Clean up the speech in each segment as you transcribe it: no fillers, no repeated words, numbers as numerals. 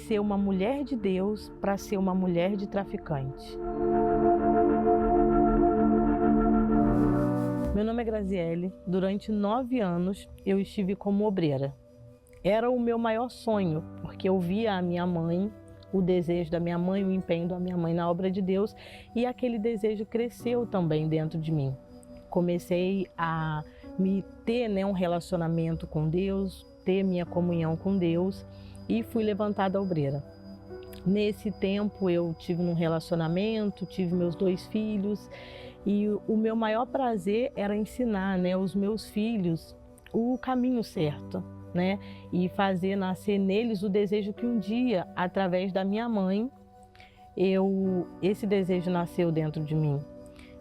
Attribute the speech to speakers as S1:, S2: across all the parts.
S1: ser uma mulher de Deus para ser uma mulher de traficante. Meu nome é Graziele. Durante 9 anos eu estive como obreira. Era o meu maior sonho, porque eu via a minha mãe, o desejo da minha mãe, o empenho da minha mãe na obra de Deus, e aquele desejo cresceu também dentro de mim. Comecei a me ter, um relacionamento com Deus, ter minha comunhão com Deus, e fui levantada obreira. Nesse tempo eu tive um relacionamento, tive meus 2 filhos, e o meu maior prazer era ensinar, os meus filhos o caminho certo, e fazer nascer neles o desejo que um dia, através da minha mãe, esse desejo nasceu dentro de mim.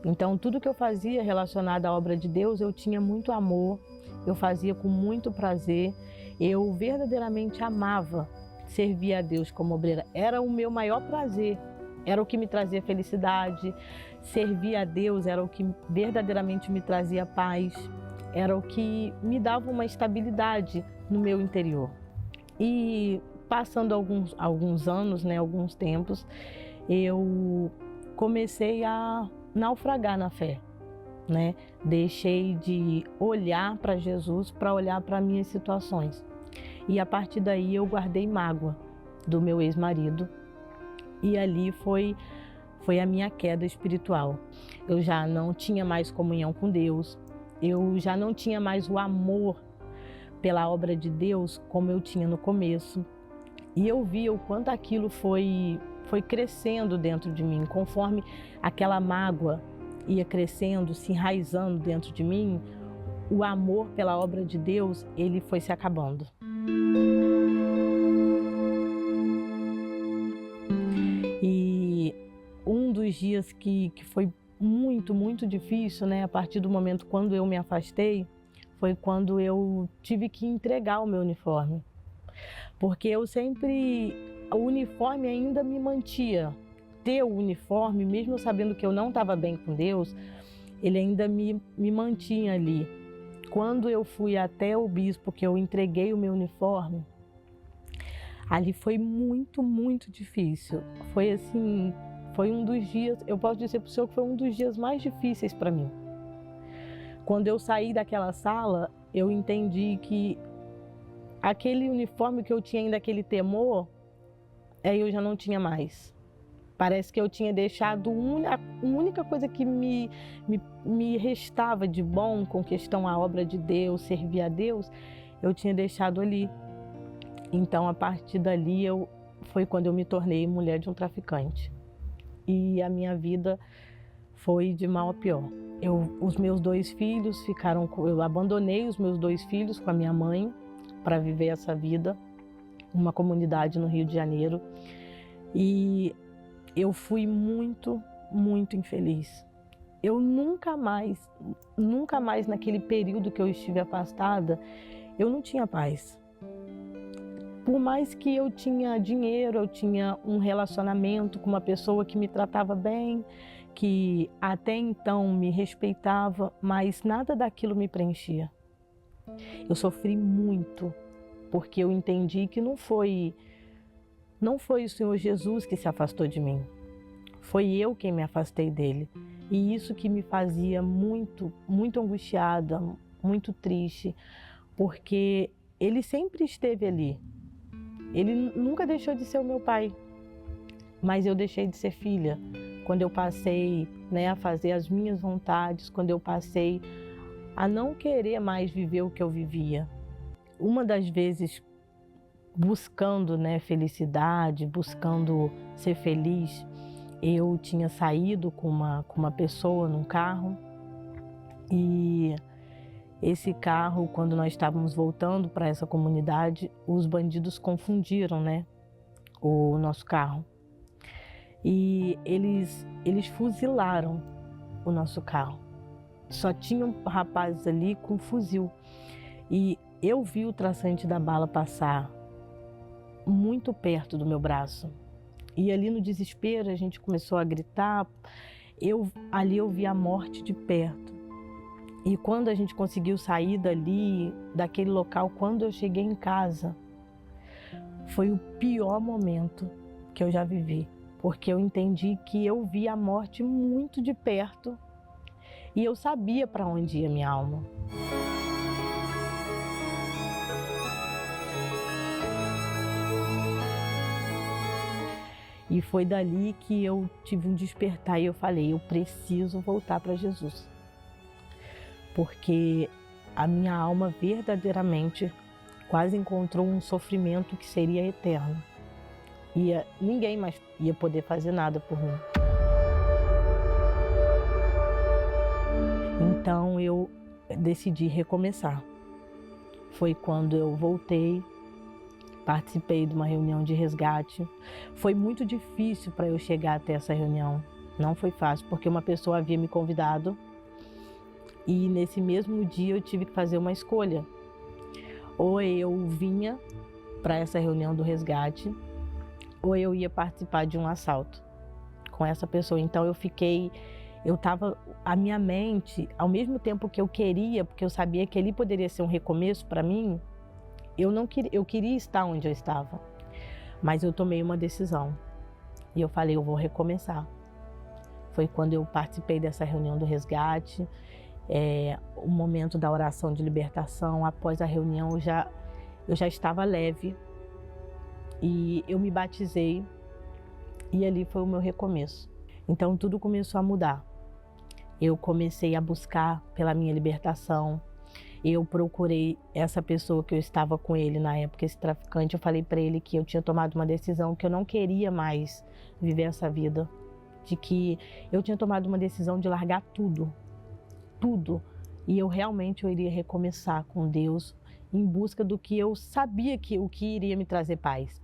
S1: Então, tudo que eu fazia relacionado à obra de Deus, eu tinha muito amor, eu fazia com muito prazer, eu verdadeiramente amava servir a Deus como obreira. Era o meu maior prazer, era o que me trazia felicidade. Servir a Deus era o que verdadeiramente me trazia paz, era o que me dava uma estabilidade no meu interior. E passando alguns anos, alguns tempos, eu comecei a naufragar na fé, Deixei de olhar para Jesus para olhar para minhas situações. E a partir daí eu guardei mágoa do meu ex-marido, e ali foi a minha queda espiritual. Eu já não tinha mais comunhão com Deus, eu já não tinha mais o amor pela obra de Deus como eu tinha no começo. E eu via o quanto aquilo foi crescendo dentro de mim. Conforme aquela mágoa ia crescendo, se enraizando dentro de mim, o amor pela obra de Deus, ele foi se acabando. E um dos dias que foi muito, muito difícil, a partir do momento quando eu me afastei, foi quando eu tive que entregar o meu uniforme. Porque o uniforme ainda me mantia. Ter o uniforme, mesmo sabendo que eu não estava bem com Deus, ele ainda me mantinha ali. Quando eu fui até o bispo, que eu entreguei o meu uniforme, ali foi muito, muito difícil. Foi assim, foi um dos dias, eu posso dizer para o senhor que foi um dos dias mais difíceis para mim. Quando eu saí daquela sala, eu entendi que aquele uniforme que eu tinha ainda, aquele temor, eu já não tinha mais. Parece que eu tinha deixado a única coisa que me restava de bom com questão à obra de Deus, servir a Deus, eu tinha deixado ali. Então, a partir dali, foi quando eu me tornei mulher de um traficante. E a minha vida foi de mal a pior. Os meus 2 filhos eu abandonei os meus 2 filhos com a minha mãe para viver essa vida, numa comunidade no Rio de Janeiro. E eu fui muito, muito infeliz. Eu nunca mais naquele período que eu estive afastada, eu não tinha paz. Por mais que eu tinha dinheiro, eu tinha um relacionamento com uma pessoa que me tratava bem, que até então me respeitava, mas nada daquilo me preenchia. Eu sofri muito, porque eu entendi que não foi o Senhor Jesus que se afastou de mim. Foi eu quem me afastei dele. E isso que me fazia muito, muito angustiada, muito triste, porque ele sempre esteve ali. Ele nunca deixou de ser o meu pai, mas eu deixei de ser filha. Quando eu passei, a fazer as minhas vontades, quando eu passei a não querer mais viver o que eu vivia. Uma das vezes, buscando, felicidade, buscando ser feliz, eu tinha saído com uma pessoa num carro, e esse carro, quando nós estávamos voltando para essa comunidade, os bandidos confundiram, o nosso carro. E eles fuzilaram o nosso carro. Só tinham rapazes ali com fuzil. E eu vi o traçante da bala passar muito perto do meu braço. E ali no desespero a gente começou a gritar. Ali eu vi a morte de perto. E quando a gente conseguiu sair daquele local, quando eu cheguei em casa, foi o pior momento que eu já vivi, porque eu entendi que eu vi a morte muito de perto e eu sabia para onde ia minha alma. E foi dali que eu tive um despertar e eu falei, eu preciso voltar para Jesus. Porque a minha alma verdadeiramente quase encontrou um sofrimento que seria eterno. Ninguém mais ia poder fazer nada por mim. Então eu decidi recomeçar. Foi quando eu voltei, participei de uma reunião de resgate. Foi muito difícil para eu chegar até essa reunião. Não foi fácil, porque uma pessoa havia me convidado e nesse mesmo dia eu tive que fazer uma escolha. Ou eu vinha para essa reunião do resgate, ou eu ia participar de um assalto com essa pessoa. Então a minha mente, ao mesmo tempo que eu queria, porque eu sabia que ali poderia ser um recomeço para mim, eu queria estar onde eu estava, mas eu tomei uma decisão e eu falei, eu vou recomeçar. Foi quando eu participei dessa reunião do resgate, o momento da oração de libertação. Após a reunião eu já estava leve e eu me batizei e ali foi o meu recomeço. Então tudo começou a mudar. Eu comecei a buscar pela minha libertação. Eu procurei essa pessoa que eu estava com ele na época, esse traficante. Eu falei para ele que eu tinha tomado uma decisão, que eu não queria mais viver essa vida, de que eu tinha tomado uma decisão de largar tudo, e eu iria recomeçar com Deus em busca do que eu sabia o que iria me trazer paz.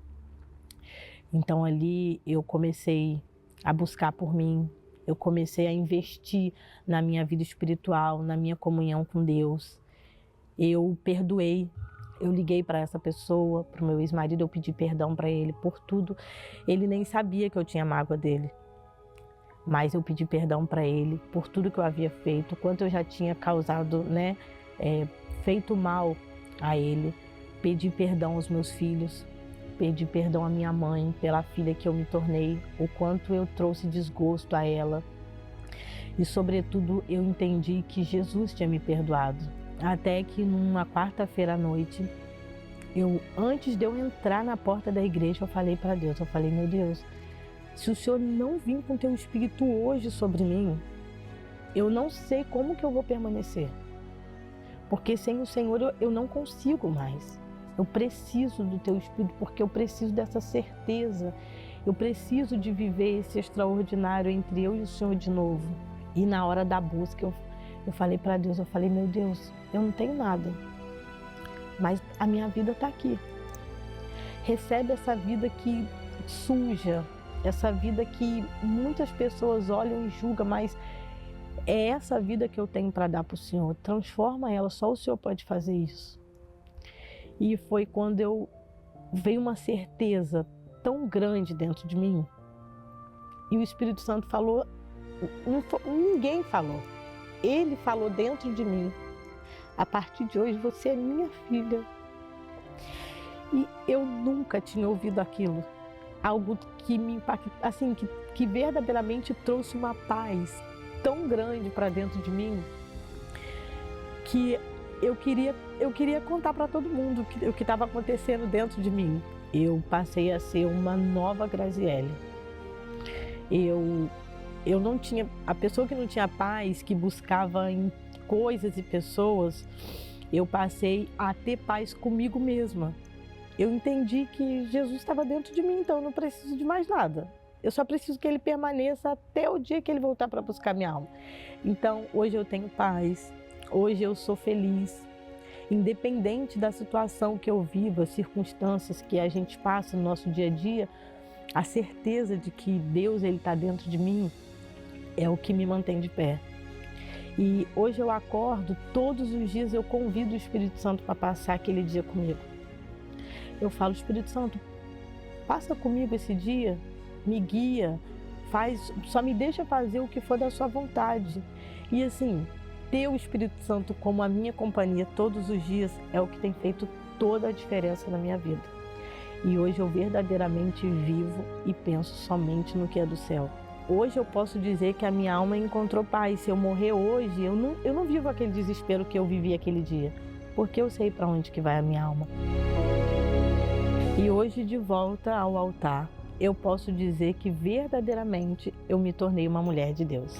S1: Então ali eu comecei a buscar por mim, eu comecei a investir na minha vida espiritual, na minha comunhão com Deus. Eu perdoei, eu liguei para essa pessoa, para o meu ex-marido, eu pedi perdão para ele por tudo. Ele nem sabia que eu tinha mágoa dele, mas eu pedi perdão para ele por tudo que eu havia feito, quanto eu já tinha causado, feito mal a ele. Pedi perdão aos meus filhos, pedi perdão à minha mãe pela filha que eu me tornei, o quanto eu trouxe desgosto a ela. E sobretudo eu entendi que Jesus tinha me perdoado. Até que numa quarta-feira à noite, antes de eu entrar na porta da igreja, eu falei para Deus, meu Deus, se o Senhor não vir com teu Espírito hoje sobre mim, eu não sei como que eu vou permanecer. Porque sem o Senhor eu não consigo mais. Eu preciso do teu Espírito, porque eu preciso dessa certeza. Eu preciso de viver esse extraordinário entre eu e o Senhor de novo. E na hora da busca, eu falei para Deus, meu Deus, eu não tenho nada, mas a minha vida está aqui. Recebe essa vida que suja, essa vida que muitas pessoas olham e julgam, mas é essa vida que eu tenho para dar para o Senhor. Transforma ela, só o Senhor pode fazer isso. E foi quando veio uma certeza tão grande dentro de mim, e o Espírito Santo falou, ninguém falou. Ele falou dentro de mim, a partir de hoje você é minha filha. E eu nunca tinha ouvido aquilo, algo que me impactou, assim, que verdadeiramente trouxe uma paz tão grande para dentro de mim, que eu queria contar para todo mundo o que estava acontecendo dentro de mim. Eu passei a ser uma nova Graziele. Eu não tinha, a pessoa que não tinha paz, que buscava em coisas e pessoas, eu passei a ter paz comigo mesma. Eu entendi que Jesus estava dentro de mim, então eu não preciso de mais nada. Eu só preciso que Ele permaneça até o dia que Ele voltar para buscar minha alma. Então hoje eu tenho paz, hoje eu sou feliz. Independente da situação que eu vivo, as circunstâncias que a gente passa no nosso dia a dia, a certeza de que Deus está dentro de mim é o que me mantém de pé. E hoje eu acordo, todos os dias eu convido o Espírito Santo para passar aquele dia comigo. Eu falo, Espírito Santo, passa comigo esse dia, me guia, só me deixa fazer o que for da sua vontade. E assim, ter o Espírito Santo como a minha companhia todos os dias é o que tem feito toda a diferença na minha vida. E hoje eu verdadeiramente vivo e penso somente no que é do céu. Hoje eu posso dizer que a minha alma encontrou paz. Se eu morrer hoje, eu não vivo aquele desespero que eu vivi aquele dia, porque eu sei para onde que vai a minha alma. E hoje, de volta ao altar, eu posso dizer que verdadeiramente eu me tornei uma mulher de Deus.